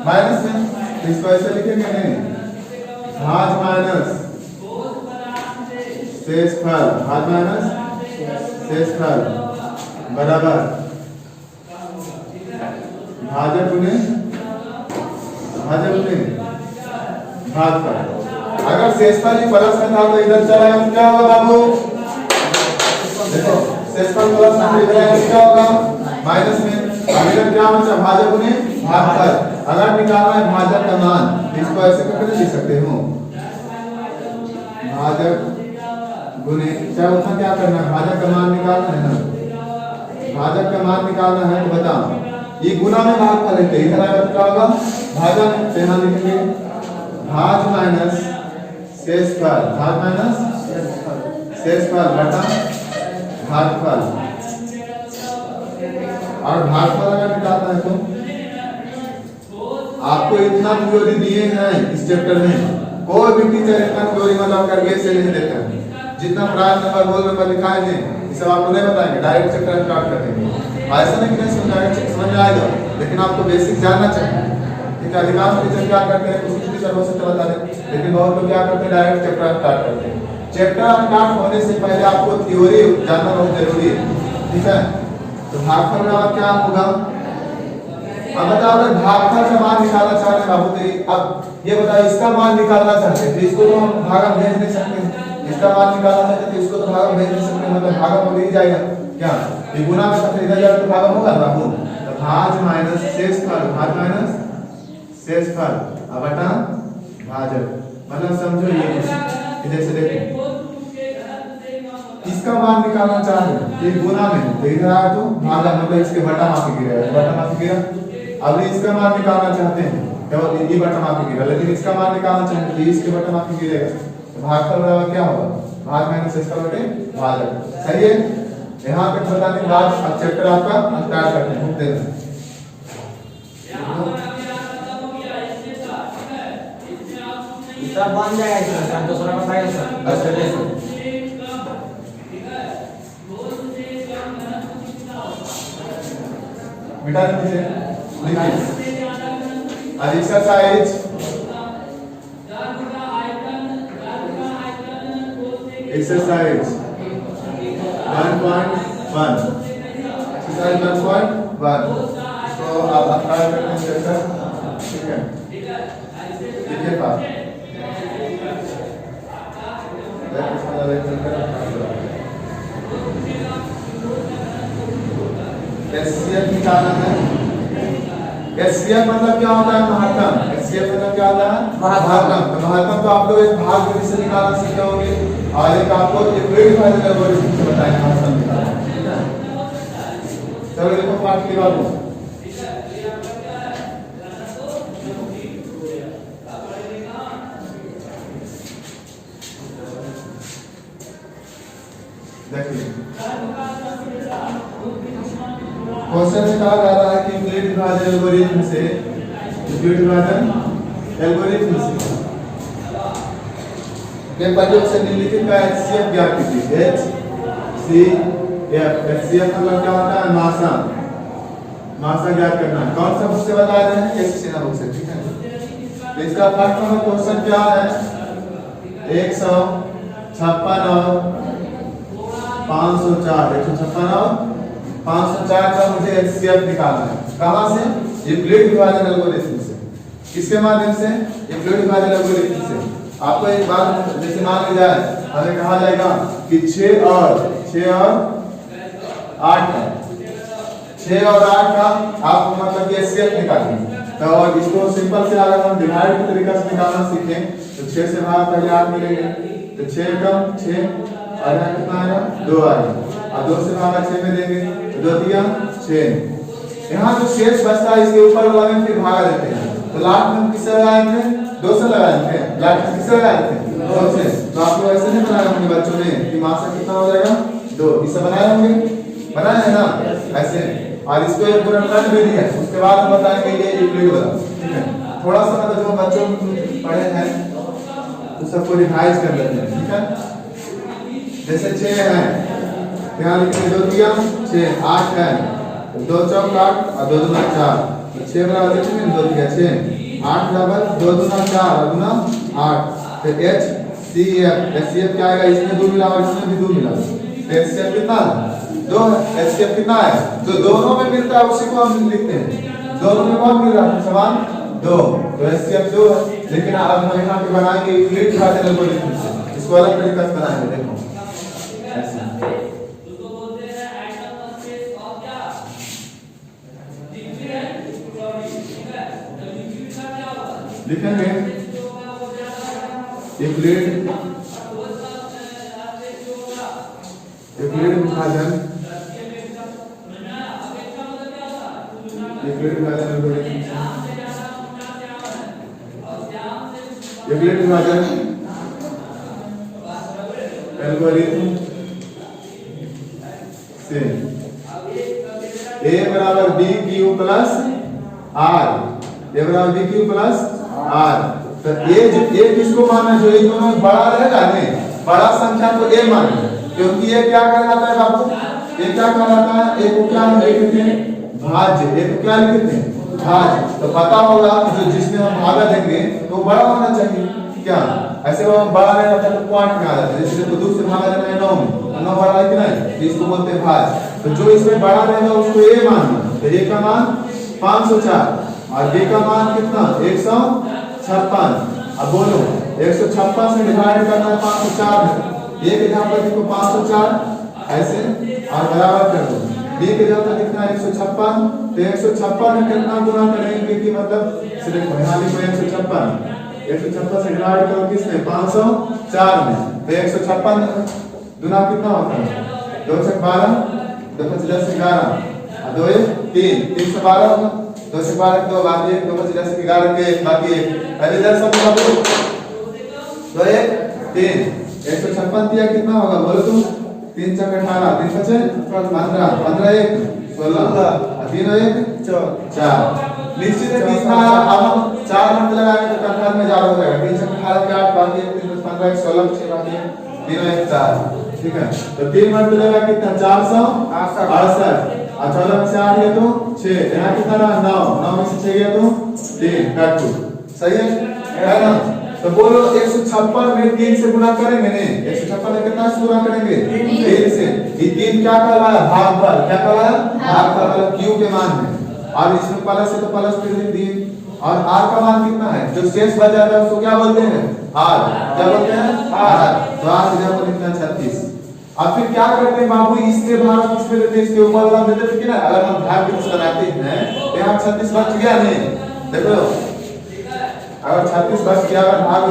माइनस में, इसको ऐसे लिखेंगे नहीं, भाज माइनस शेषफल, भाज माइनस शेषफल बराबर भाजक गुणे भागफल। अगर शेषफल ही प्लस में था तो इधर चला गया तो क्या होगा बाबू? देखो शेषफल प्लस में इधर आया तो क्या होगा? माइनस में। अब इधर क्या बचा? भाजक गुणे भागफल। अगर निकालना है भाजक का मान, इसको ऐसे करके लिख सकते हो, भाजक गुणे, चाहे उतना क्या करना है, भाजक का मान निकालना है ना, भाजक का मान निकालना है तो बताओ, ये गुना में भागफल है, इधर आएगा तो क्या होगा? भाजक, यहाँ लिखेंगे भाज माइनस शेषफल, भाज माइनस शेषफल बटा भागफल। और भागफल अगर निकालना है तो आपको इतना थ्योरी दिए हैं इस चैप्टर में, कोई भी टीचर इतना थ्योरी मतलब करके से नहीं देता है। जितना प्राइम नंबर होल नंबर लिखा है ये सब आपको नहीं बताएंगे, डायरेक्ट चैप्टर स्टार्ट कर देंगे। ऐसा नहीं कि समझाएंगे समझ में आएगा, लेकिन आपको बेसिक जानना चाहिए, ठीक है। अधिकांश टीचर क्या करते हैं, कुछ भी सर्वो से चलाता है, लेकिन बहुत लोग क्या करते हैं, डायरेक्ट चैप्टर स्टार्ट करते हैं। चैप्टर स्टार्ट होने से पहले आपको थ्योरी जानना बहुत जरूरी है, ठीक है। तो भागफल का क्या होगा? अब बताओ अगर भागफल का मान निकालना चाह रहे हैं बाबू, तो अब ये बताओ इसका मान निकालना चाहते हैं तो इसको तो हम भागम भेज नहीं सकते, इसका मान निकालना चाहते हैं तो इसको तो भागम भेज नहीं सकते, मतलब भागम हो ही जाएगा क्या? ये गुना में सबसे इधर जाए तो भागम होगा बाबू। तो भाज माइनस शेषफल, भाज माइनस शेषफल अब बटा भाजक, मतलब समझो ये इधर से देखो, इसका मान निकालना चाह रहे हैं ये गुना में, तो इधर आया तो भागा, मतलब इसके बटा माफी गिरेगा, बटा माफी गिरा। अब इसका मान निकालना चाहते हैं तो ये बटा माफी गिरा, लेकिन इसका मान निकालना चाहते हैं तो इसके बटा माफी गिरेगा। तो भागफल बराबर क्या होगा? भाग माइनस शेषफल बटे भाजक। सही है। यहाँ पे बताने के बाद अब चैप्टर आपका स्टार्ट करते हैं, बुक देना सब बन जाएगा सर, दूसरा बताइए सर। अच्छा देखो बेटा नीचे लिखिए आज एक्सरसाइज एक्सरसाइज 1.1 एक्सरसाइज 1.1 तो आप अप्लाई करते हैं चैप्टर, ठीक है। देखिए बात एचसीएफ निकालना है। एचसीएफ मतलब क्या होता है? महत्तम। एचसीएफ मतलब क्या होता है? महत्तम। तो महत्तम तो आप लोग एक भाग विधि से निकालना सीखे होंगे, और एक आपको यूक्लिड फाइल एल्गोरिथम से बताएंगे महत्तम निकालना, ठीक है। चलो देखो पार्ट की बात हो, देखिए क्वेश्चन में कहा जा रहा है कि यूक्लिड विभाजन एल्गोरिथम से, यूक्लिड विभाजन एल्गोरिथम से के प्रयोग से निम्नलिखित का एचसीएफ ज्ञात कीजिए। एचसीएफ, एचसीएफ मतलब क्या होता है? मासा, मासा ज्ञात करना है। कौन सा बुक से बता रहे हैं? कैसे सेना बुक से, ठीक है। तो इसका फर्स्ट नंबर क्वेश्चन क्या है? 156 और 504 156 और 504 का मुझे एचसीएफ निकालना है। कहाँ से? यूक्लिड विभाजन एल्गोरिथम से। किसके माध्यम से? यूक्लिड विभाजन एल्गोरिथम से। आपको एक बात जैसे मान लिया जाए, हमें कहा जाएगा कि 6 और 8 है, 6 और 8 का आपको मतलब कि एचसीएफ निकालना है। तो और इसको सिंपल से अगर हम डिवाइड के तरीके से निकालना सीखें तो 6 से भाग पहले 8 मिलेंगे, तो 6 कम 6 और यहाँ कितना आएगा 2 आएगा, और 2 से भागा 6 में देंगे तो 2 दिया 6। यहाँ जो शेष बचता है इसके ऊपर वाला में फिर भागा देते हैं, तो लास्ट में हम किससे लगाएंगे? 2 से लगाएंगे। लास्ट में किससे लगाएंगे? 2 से। तो आप लोग ऐसे नहीं बनाए होंगे बच्चों ने कि मासा कितना हो जाएगा 2, इससे बनाए होंगे, बनाए है ना ऐसे। और इसको एक पूरा कर भी दिया, उसके बाद हम बताएंगे ये यूक्लिड वाला, ठीक है। थोड़ा सा मतलब जो बच्चों पढ़े हैं तो सबको रिवाइज कर लेते हैं, ठीक है। जैसे 6 है, यहाँ लिखते 2 दिया 6, 8 है, 2 चौक 8 और 2 दूना 4, 6 बराबर लिखेंगे 2 दिया 6, 8 बराबर 2 दूना 4 और दूना 8, फिर HCF क्या आएगा? इसमें 2 मिला और इसमें भी 2 मिला, तो HCF कितना 2 है, HCF कितना है? जो दोनों में मिलता है उसी को हम लिखते हैं, दोनों में कौन मिल रहा है? समान 2, तो HCF 2 है। लेकिन अब हम यहाँ पे बनाएंगे यूक्लिड विभाजन एल्गोरिथम से, इसको अलग तरीके से बनाएंगे, देखो ऐसे लिखेंगे यूक्लिड विभाजन एल्गोरिथम से A बराबर BQ प्लस R, A बराबर BQ प्लस R। तो A किसको मानना है? जो इन दोनों में बड़ा रहेगा नहीं, बड़ा संख्या को A मानना, क्योंकि ये क्या कहलाता है बाबू? ये क्या कहलाता है? एक को क्या लिखते हैं? भाज्य। एक को क्या लिखते हैं? भाज्य। तो पता होगा जो जिसमें हम भागा देंगे तो बड़ा होना चाहिए, क्या ऐसे वो हम बड़ा नहीं रहता तो क्वांट में आ जाता है। जैसे 2 से भागा देना है 9 में, 9 बड़ा है कि नहीं, तो इसको बोलते हैं भाज्य। तो जो इसमें बड़ा रहेगा उसको A मानना, तो A का मान 504 और B का मान कितना 156। अब बोलो 156 से डिवाइड करना है 504 में, एक यहाँ पर देखो 504 ऐसे और बराबर कर दो, B के जगह पर कितना 156, तो 156 में कितना गुना करेंगे कि मतलब सिर्फ यहाँ लिखो 156 से डिवाइड करो किसमें 504 में, तो 156 गुना कितना होता है 2 से 12, 2 5 10 11 और 2 1 3, 3 से 12 होगा, 2 से 12 2 बाकी 1, 2 5 10 11 के बाकी 1, पहले 10 सब का बोलो 2 1 3, 156 दिया कितना होगा बोलो तुम? 3 4 18, 3 5 15, 15 1 16 और 3 1 4। निश्चित है कि इसमें अब हम 4 नंबर लगाएंगे तो 18 में 4 हो जाएगा, 3 4 18 के 8 बाकी 1 3 15 1 16 6 बाकी 3 1 4, ठीक है। तो 3 नंबर लगा कितना 468 और 14 में से 8 गया तो 6, यहाँ कितना रहा 9 में से 6 गया तो 3 काट दो, सही है ना। तो बोलो 156 में 3 से गुना करेंगे नहीं, 156 में कितना से गुना करेंगे 3 से। ये 3 क्या कहलाया? भागफल। क्या कहलाया? भागफल, मतलब Q के मान में, और इसमें प्लस है तो प्लस फिर 3, और R का मान कितना है? जो शेष बच जाता है उसको क्या बोलते हैं? R। क्या बोलते हैं? R। तो R की जगह पर कितना 36। अब फिर क्या करते हैं बाबू? इसके भाग किसमें देते हैं? इसके ऊपर वाला देते हैं कि ना। अगर हम भाग किस बनाते हैं तो यहाँ 36 बच गया नहीं, देखो अगर 36 बच गया, अगर भाग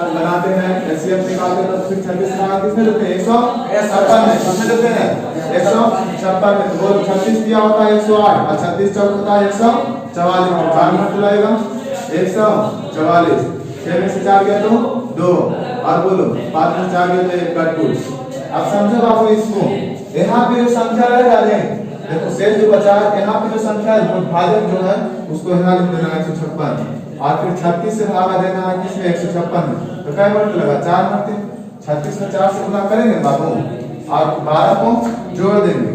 बनाते हैं एचसीएफ निकालते हैं तो फिर 36 भाग किसमें देते हैं? 156 में। किसमें देते हैं? 156 में। तो बोल 36 दिया होता है 108 और 36 चौक होता है 144, 4 मिनट लगेगा 144, 6 में से 4 गया तो 2, और बोलो 5 में 4 गया तो 1 काट दो। अब समझो बाबू इसको, यहाँ पे जो संख्या रहेगा देखो शेष जो बचा है, यहाँ पे जो संख्या है भाजक जो है उसको यहाँ लिख देना 156, और फिर 36 से भागा देना है किसमें 156 में, तो क्या मिनट लगा 4 मिनट। 36 में 4 से गुना करेंगे बाबू और 12 को जोड़ देंगे,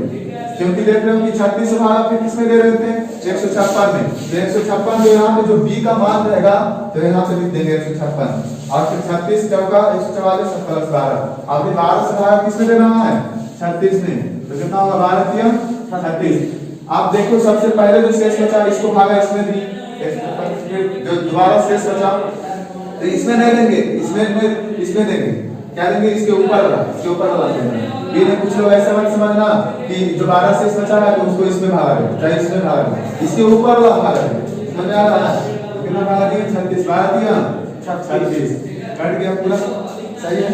क्योंकि देख रहे हो कि 36 से भागा फिर किसमें दे रहे थे 156 में, तो 156 जो यहाँ पे जो B का मान रहेगा तो यहाँ से लिख देंगे 156, और फिर 36 चौका 144 प्लस 12, अभी 12 से भागा किसमें दे रहा है 36 में, तो कितना होगा 12 36। आप देखो सबसे पहले जो शेष बचा इसको भागा इसमें दी, जो दोबारा शेष बचा तो इसमें नहीं देंगे, इसमें देंगे, क्या देंगे, इसके ऊपर वाला देंगे। ये कुछ लोग ऐसा मत समझना कि जो 12 शेष बचा है तो उसको इसमें भागा दे, चाहे इसमें भागा दे, इसके ऊपर वाला भागा दे, समझ में आ रहा है? कितना भागा दिया 36, 12 दिया 36, कट गया पूरा, सही है।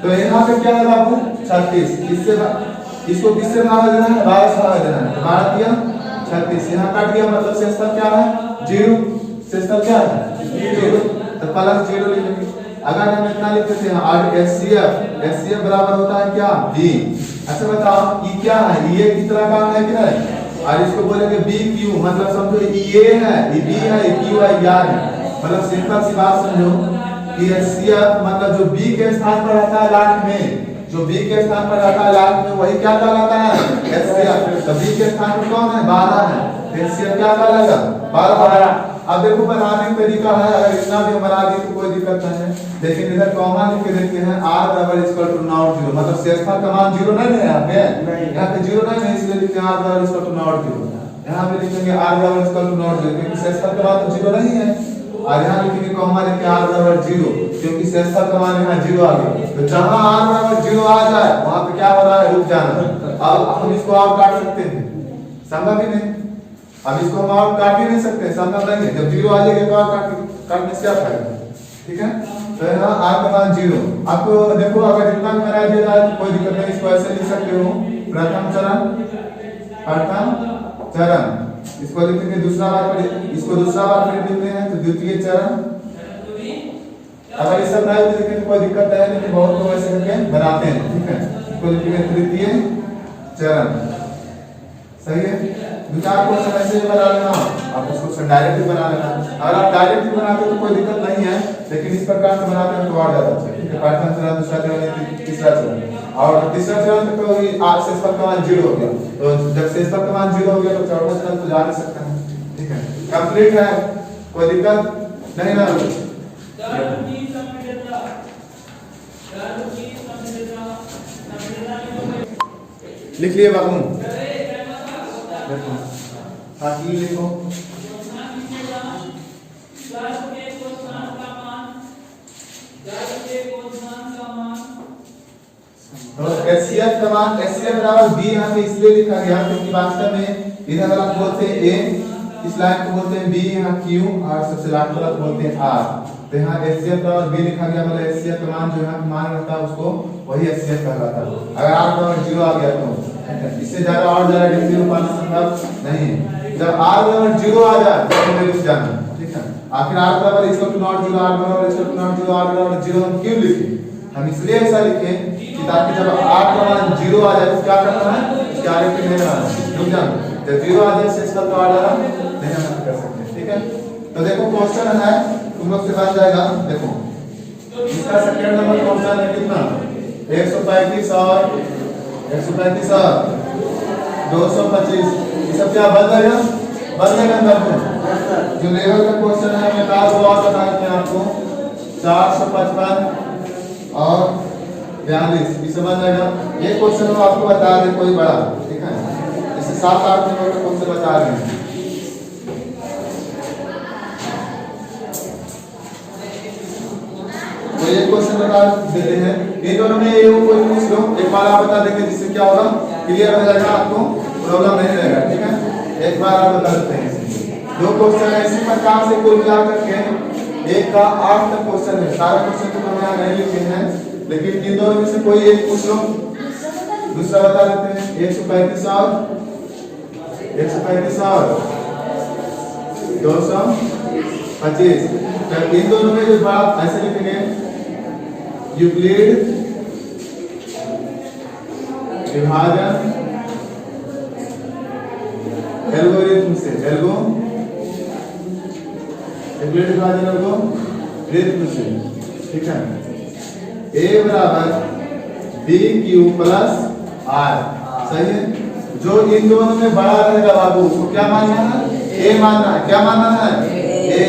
तो यहाँ पे क्या है बाबू 36, इसको किससे भागा देना है, 12 से भागा देना है, 12 दिया 36, यहाँ कट गया, मतलब शेषफल क्या है 0, शेषफल क्या है 0, तो प्लस 0 लिखेंगे। अगर हम इतना लिखते थे और एचसीएफ बराबर होता है क्या बी। अच्छा बताओ ये क्या है, ये किस तरह का है कि नहीं, और इसको बोलेंगे बी क्यू, मतलब समझो ये है, ये बी है, ये क्यू है, यार है, मतलब सिंपल सी बात समझो कि एचसीएफ मतलब जो बी के स्थान पर रहता है लास्ट में, जो बी के स्थान पर रहता है लास्ट में वही क्या कहलाता है एचसीएफ। तो बी के स्थान पर कौन है 12 है, एचसीएफ क्या कहलाएगा 12। अब देखो बनाने का तरीका है, अगर इतना भी बना दी तो कोई दिक्कत नहीं है, लेकिन इधर कॉमा लिख के देखते हैं r बराबर इक्वल टू नॉट 0, मतलब शेषफल का मान 0 नहीं है यहाँ पे 0 नहीं है, इसलिए लिखते हैं r बराबर इक्वल टू नॉट 0। यहाँ पे लिखेंगे r बराबर इक्वल टू नॉट 0 क्योंकि शेषफल का मान तो 0 नहीं है, और यहाँ लिखेंगे कॉमा लिख के r बराबर 0 क्योंकि शेषफल का मान यहाँ 0 आ गया। तो जहां r बराबर 0 आ जाए वहां पे क्या हो रहा है, रुक जाना। अब हम इसको और काट सकते हैं, संभव ही नहीं, अब इसको हम और काट ही नहीं सकते, संभव नहीं है, जब 0 आ जाएगा तो और काटने से क्या फायदा, ठीक है। तो यहाँ r का मान 0, आपको देखो अगर इतना भी बना दिया जाए तो कोई दिक्कत नहीं, इसको ऐसे लिख सकते हो प्रथम चरण, इसको लिखेंगे दूसरा बार पर, इसको दूसरा बार पर लिखते हैं तो द्वितीय चरण। अगर ये सब नहीं लिखेंगे तो कोई दिक्कत नहीं है, लेकिन बहुत लोग ऐसे करके बनाते हैं, ठीक है। इसको लिखेंगे तृतीय चरण, सही है। विचार को ऐसे बना लेना, आप उसको डायरेक्ट भी बना लेना, अगर आप डायरेक्ट भी बनाते हो तो कोई दिक्कत नहीं है, लेकिन इस प्रकार से बनाते हैं तो और ज्यादा अच्छा, ठीक है। प्रथम चरण, दूसरा चरण, तीसरा चरण, और तीसरा चरण तक तो शेषफल का मान 0 हो गया, तो जब शेषफल का मान 0 हो गया तो चौथा चरण तो जा नहीं सकता है, ठीक है। कंप्लीट है, कोई दिक्कत नहीं ना, लिख लिए बाबू, हाँ ये लिखो तो एचसीएफ का मान एचसीएफ बराबर बी यहाँ पे इसलिए लिखा गया क्योंकि वास्तव में इधर वाला बोलते हैं ए, इस लाइन को बोलते हैं बी, यहाँ क्यू, और सबसे लास्ट वाला बोलते हैं आर। तो यहाँ एचसीएफ बराबर बी लिखा गया, मतलब एचसीएफ का मान जो यहाँ मान रहता है उसको वही एचसीएफ कहलाता है। अगर आर बराबर 0 आ गया तो इससे ज्यादा और ज्यादा डिफरेंस पाना संभव नहीं है। जब r बराबर 0 आ जाए तो हमें लिख जाना, ठीक है। आखिर r बराबर इक्वल टू नॉट 0, r बराबर इक्वल टू नॉट 0, r बराबर 0 हम क्यों लिखे, हम इसलिए ऐसा लिखे कि ताकि जब r का मान 0 आ जाए तो क्या करना है, इसके आगे पे नहीं बनाना, रुक जाना, जब 0 आ जाए शेषफल तो आधा नहीं हम कर सकते, ठीक है। तो देखो क्वेश्चन है तुम लोग से बन जाएगा, देखो इसका सेकंड नंबर क्वेश्चन है कितना 135 और 135 और 225, ये सब क्या बन जाएगा अंदर में। जो लेवल का क्वेश्चन है मैं बता दो और बता देते हैं आपको 455 और 42, ये सब बन जाएगा। ये क्वेश्चन हम आपको बता दें कोई बड़ा, ठीक है, जैसे 7-8 नंबर का क्वेश्चन बता रहे हैं। तो ये क्वेश्चन बता देते हैं, इन दोनों में ये कोई पूछ लो, एक बार आप बता देंगे जिससे क्या होगा, क्लियर हो जाएगा, आपको प्रॉब्लम नहीं रहेगा, ठीक है। एक बार आप बता देते हैं, दो क्वेश्चन है इसी प्रकार से कुल मिलाकर के एक का 8 तक क्वेश्चन है, सारा क्वेश्चन तो हम यहाँ नहीं लिखे हैं, लेकिन इन दोनों में से कोई एक पूछ लो, दूसरा बता देते हैं 135 और 225। जब इन दोनों में जो बात ऐसे लिखेंगे यूक्लिड विभाजन एल्गोरिथम से, यूक्लिड विभाजन एल्गोरिथम से, ठीक है। a बराबर bq प्लस r, सही है। जो इन दोनों में बड़ा रहेगा बाबू उसको क्या मानना है, a मानना है, क्या मानना है a,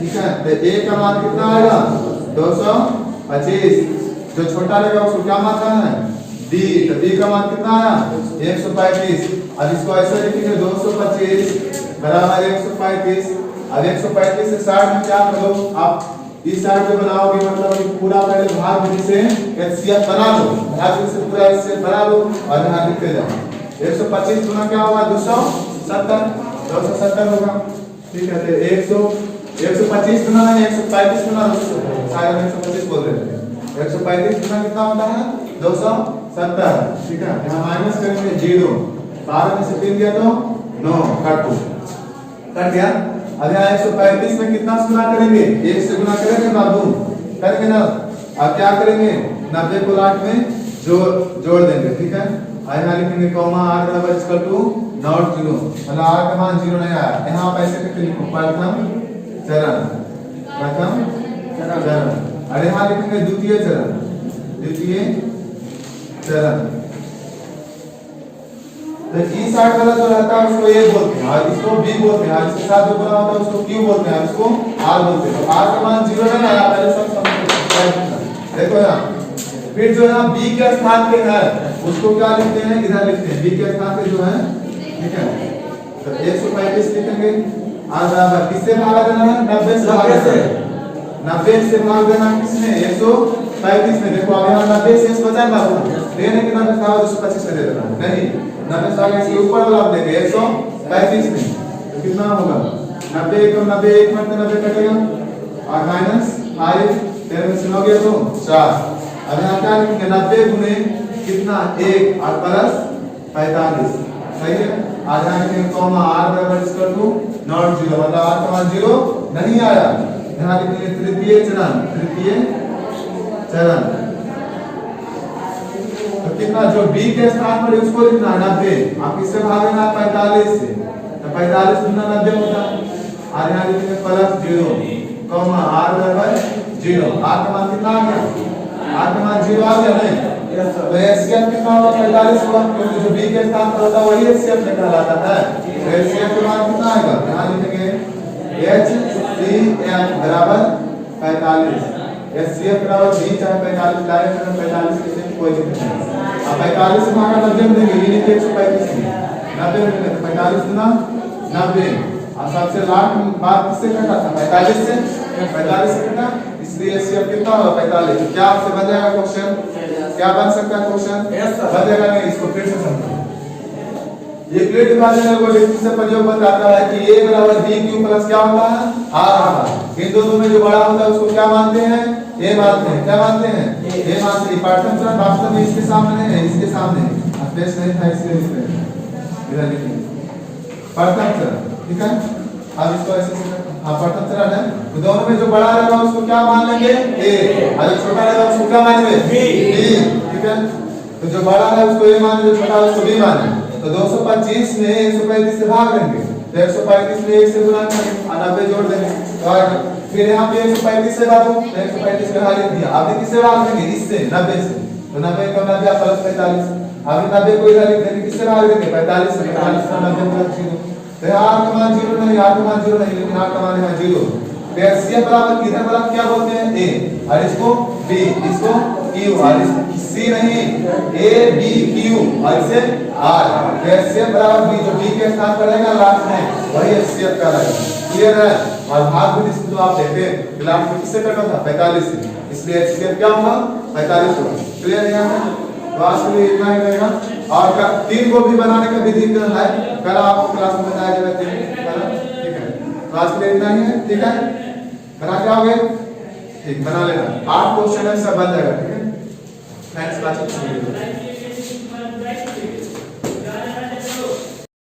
ठीक है। तो a का मान कितना आएगा 225, जो छोटा रहेगा उसको क्या मानना है b, बी, तो बी का मान कितना आया 135। अब इसको ऐसे लिखेंगे 225 बराबर 135। अब 135 से 60 में क्या करो आप इस साइड पे बनाओगे, मतलब कि पूरा पहले भाग विधि से एचसीएफ बना लो, भाग विधि से पूरा एचसीएफ बना लो और यहाँ लिखते जाओ। 125 गुना क्या होगा 270, 270 होगा, ठीक है। तो 125 गुना 135 गुना 200, शायद 125 बोल रहे थे। 135 गुना कितना होता है 270, ठीक है। यहाँ माइनस करेंगे 0, 12 में से 3 दिया तो 9, कट गया। अब यहाँ 135 में कितना से गुना करेंगे 1 से गुना करेंगे बाबू, करेंगे ना। अब क्या करेंगे 90 को 8 में जोड़ देंगे, ठीक है। यहाँ लिखेंगे कॉमा r बराबर इक्वल टू नॉट 0, मतलब r का मान 0 नहीं आया। यहाँ आप ऐसे करके लिखो प्रथम चरण, प्रथम चरण, और यहाँ लिखेंगे द्वितीय चरण, द्वितीय चरण। तो ई साइड वाला जो रहता है उसको ए बोलते हैं और इसको बी बोलते हैं, और इसके साथ जो बना होता है उसको क्यू बोलते हैं, इसको आर बोलते हैं। तो आर का मान 0 नहीं आया, पहले सब समझो। देखो यहाँ फिर जो यहाँ बी के स्थान पे है उसको क्या लिखते हैं, इधर लिखते हैं बी के स्थान पे जो है, ठीक है। तो 135 लिखेंगे, आर बराबर किससे भागा देना है 90 से भागा देना है, 90 से भाग देना किसने 135 में। देखो अब यहाँ 90 से बचा बाबू, देने के 90 का 225 में दे देना नहीं, 90 से आगे इसके ऊपर वाला आप देंगे 135 में, तो कितना होगा 90 को 90 एक में 90 कटेगा और माइनस 5, 13 में से 9 गया तो 4। अब यहाँ क्या लिखेंगे 90 गुने कितना 1 और प्लस 45, सही है। आज यहाँ लिखेंगे कॉमा r बराबर इक्वल टू नॉट 0, मतलब r का मान 0 नहीं आया। यहाँ लिखेंगे तृतीय चरण, तृतीय चरण। तो कितना जो b के स्थान पर उसको लिखना है 90, आप किससे भागेंगे 45 से, तो 45 गुना 90 होता है। और यहाँ लिखेंगे प्लस 0 कॉमा r बराबर 0, r का मान कितना आ गया, r का मान 0 आ गया नहीं, तो एचसीएफ कितना होगा 45 होगा, क्योंकि जो b के स्थान पर होता है वही एचसीएफ कहलाता है। तो एचसीएफ का मान कितना आएगा, यहाँ लिखेंगे HCF बराबर 45, एचसीएफ बराबर b चाहे 45 डायरेक्ट में 45 के लिए कोई दिक्कत नहीं। अब 45 से भागा 90 में देंगे, ये लिखे 135 में 90 में देंगे 45 गुना 90, और सबसे लास्ट बात किससे कटा था 45 से, 45 से कटा, इसलिए एचसीएफ कितना होगा 45। क्या आपसे बन जाएगा क्वेश्चन, क्या बन सकता है क्वेश्चन, बन जाएगा नहीं। इसको फिर से समझो, ये प्लेट विभाजन एल्गोरिथम से प्रयोग बताता है कि a बराबर b क्यू प्लस क्या होता है r। इन दोनों में जो बड़ा होता है उसको क्या मानते हैं a मानते हैं, क्या मानते हैं a मानते हैं। प्रथम चरण वास्तव में इसके सामने है, इसके सामने स्पेस नहीं था इसलिए इधर लिखिए प्रथम चरण, ठीक है। अब इसको ऐसे हाँ प्रथम चरण है, तो दोनों में जो बड़ा रहेगा उसको क्या मान लेंगे a, और जो छोटा रहेगा उसको क्या मानेंगे b, ठीक है। तो जो बड़ा है उसको a माने, जो छोटा है उसको b माने। तो 225 में 135 से भाग देंगे, तो 135 में 1 से गुना करेंगे और 90 जोड़ देंगे, और फिर यहाँ पे 135 से भागो, तो 135 का भाग दिया। अभी किससे भाग देंगे इससे 90 से, तो 90 का 90 प्लस 45, अभी 90 को इधर लिख देंगे, किससे भाग देंगे 45 से, 45 का 90 प्लस 0। तो यहाँ r का मान 0 नहीं, r का मान 0 नहीं, लेकिन r का मान यहाँ 0। तो एचसीएफ बराबर इधर वाला क्या बोलते हैं a, और इसको b, इसको q, और इसको c नहीं a b q, और इसे r। तो एचसीएफ बराबर b, जो b के स्थान पर रहेगा लास्ट में वही एचसीएफ का रहेगा, क्लियर है। और भाग विधि से जो आप देखे क्लास में किससे कटा था 45 से, इसलिए एचसीएफ क्या होगा 45 होगा, क्लियर है। यहाँ तो आज के लिए इतना ही रहेगा, और 3 को भी बनाने का विधि है, कल आपको क्लास में बताया जाएगा 3, ठीक है। तो आज के लिए इतना ही है, ठीक है। बना क्या हो गए, ठीक बना लेना, 8 क्वेश्चन है सब बन जाएगा, ठीक है। Thanks class.